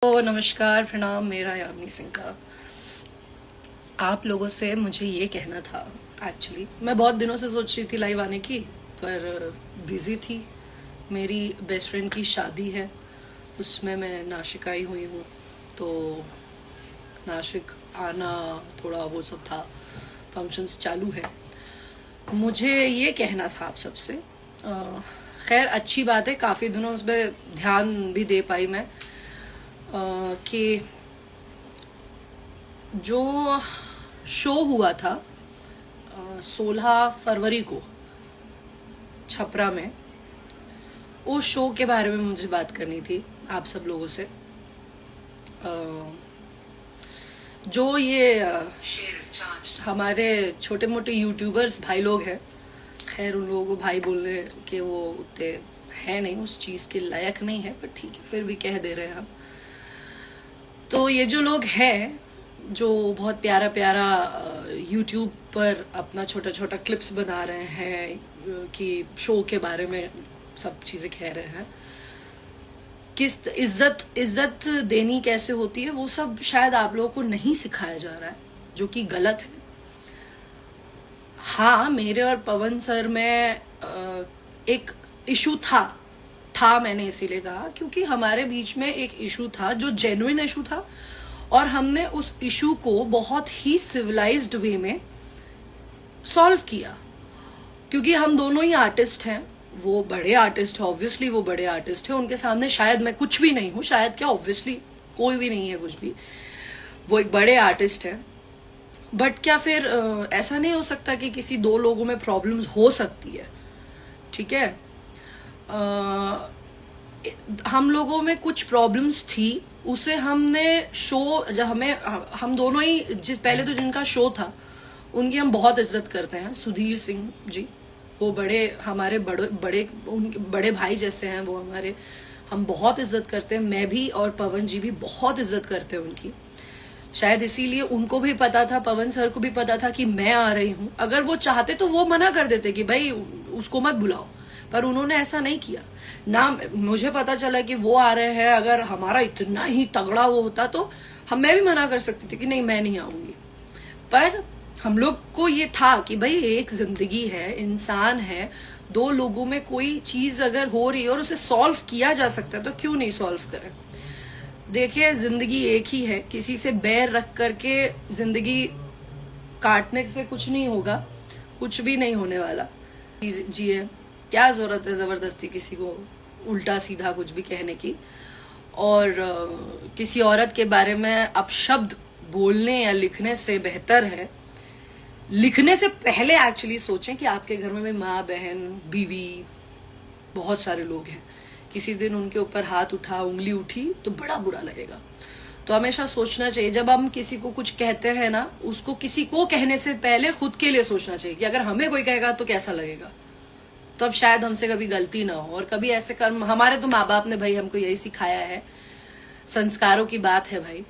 तो नमस्कार, प्रणाम। मेरा यामिनी सिंह का आप लोगों से मुझे ये कहना था। एक्चुअली मैं बहुत दिनों से सोच रही थी लाइव आने की, पर बिजी थी। मेरी बेस्ट फ्रेंड की शादी है, उसमें मैं नासिक आई हुई हूँ, तो नासिक आना थोड़ा वो सब था, फंक्शंस चालू है। मुझे ये कहना था आप सबसे, खैर अच्छी बात है, काफ़ी दिनों उस पर ध्यान भी दे पाई मैं, कि जो शो हुआ था 16 फरवरी को छपरा में, उस शो के बारे में मुझे बात करनी थी आप सब लोगों से। जो ये हमारे छोटे मोटे यूट्यूबर्स भाई लोग हैं, खैर उन लोगों को भाई बोलने के वो उतने है नहीं, उस चीज़ के लायक नहीं है, पर ठीक है फिर भी कह दे रहे हैं हम। तो ये जो लोग हैं जो बहुत प्यारा प्यारा यूट्यूब पर अपना छोटा छोटा क्लिप्स बना रहे हैं कि शो के बारे में सब चीज़ें कह रहे हैं, किस इज्जत देनी कैसे होती है, वो सब शायद आप लोगों को नहीं सिखाया जा रहा है, जो कि गलत है। हाँ, मेरे और पवन सर में एक इशू था मैंने इसीलिए कहा क्योंकि हमारे बीच में एक इशू था जो जेन्युइन इशू था, और हमने उस इशू को बहुत ही सिविलाइज्ड वे में सॉल्व किया। क्योंकि हम दोनों ही आर्टिस्ट हैं, वो बड़े आर्टिस्ट है, ऑब्वियसली वो बड़े आर्टिस्ट है, उनके सामने शायद मैं कुछ भी नहीं हूँ, शायद क्या, ऑब्वियसली कोई भी नहीं है कुछ भी, वो एक बड़े आर्टिस्ट है। बट क्या फिर ऐसा नहीं हो सकता कि किसी दो लोगों में प्रॉब्लम्स हो सकती है, ठीक है। हम लोगों में कुछ प्रॉब्लम्स थी, उसे हमने शो, जब हम दोनों ही पहले तो जिनका शो था उनकी हम बहुत इज्जत करते हैं, सुधीर सिंह जी, वो हमारे बड़े भाई जैसे हैं वो हमारे, हम बहुत इज्जत करते हैं। मैं भी और पवन जी भी बहुत इज्जत करते हैं उनकी, शायद इसीलिए उनको भी पता था, पवन सर को भी पता था कि मैं आ रही हूँ। अगर वो चाहते तो वो मना कर देते कि भाई उसको मत बुलाओ, पर उन्होंने ऐसा नहीं किया ना। मुझे पता चला कि वो आ रहे हैं, अगर हमारा इतना ही तगड़ा वो होता तो मैं भी मना कर सकती थी कि नहीं मैं नहीं आऊंगी। पर हम लोग को ये था कि भाई एक जिंदगी है, इंसान है, दो लोगों में कोई चीज अगर हो रही है और उसे सॉल्व किया जा सकता है तो क्यों नहीं सॉल्व करें। देखिए, जिंदगी एक ही है, किसी से बैर रख करके जिंदगी काटने से कुछ नहीं होगा, कुछ भी नहीं होने वाला। जिए, क्या जरूरत है जबरदस्ती किसी को उल्टा सीधा कुछ भी कहने की। और किसी औरत के बारे में अपशब्द बोलने या लिखने से बेहतर है, लिखने से पहले एक्चुअली सोचें कि आपके घर में माँ, बहन, बीवी, बहुत सारे लोग हैं, किसी दिन उनके ऊपर हाथ उठा, उंगली उठी तो बड़ा बुरा लगेगा। तो हमेशा सोचना चाहिए जब हम किसी को कुछ कहते हैं ना, उसको किसी को कहने से पहले खुद के लिए सोचना चाहिए कि अगर हमें कोई कहेगा तो कैसा लगेगा, तो अब शायद हमसे कभी गलती ना हो। और कभी ऐसे कर्म, हमारे तो माँ बाप ने भाई हमको यही सिखाया है, संस्कारों की बात है भाई।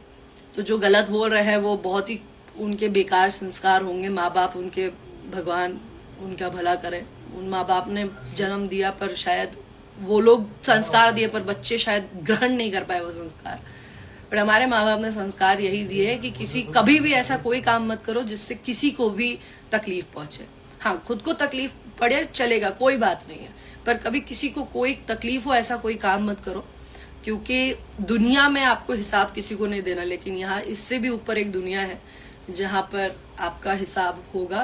तो जो गलत बोल रहे हैं वो बहुत ही उनके बेकार संस्कार होंगे। माँ बाप उनके, भगवान उनका भला करे, उन माँ बाप ने जन्म दिया पर शायद वो लोग संस्कार दिए पर बच्चे शायद ग्रहण नहीं कर पाए वो संस्कार। पर हमारे माँ बाप ने संस्कार यही दिए है कि कभी भी ऐसा कोई काम मत करो जिससे किसी को भी तकलीफ पहुंचे। हाँ, खुद को तकलीफ पड़े चलेगा, कोई बात नहीं है, पर कभी किसी को कोई तकलीफ हो ऐसा कोई काम मत करो, क्योंकि दुनिया में आपको हिसाब किसी को नहीं देना, लेकिन यहाँ इससे भी ऊपर एक दुनिया है जहाँ पर आपका हिसाब होगा।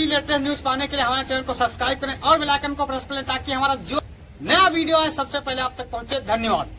लेटेस्ट न्यूज पाने के लिए हमारे चैनल को सब्सक्राइब करें और बेल आइकन को प्रेस करें ताकि हमारा जो नया वीडियो है सबसे पहले आप तक पहुंचे। धन्यवाद।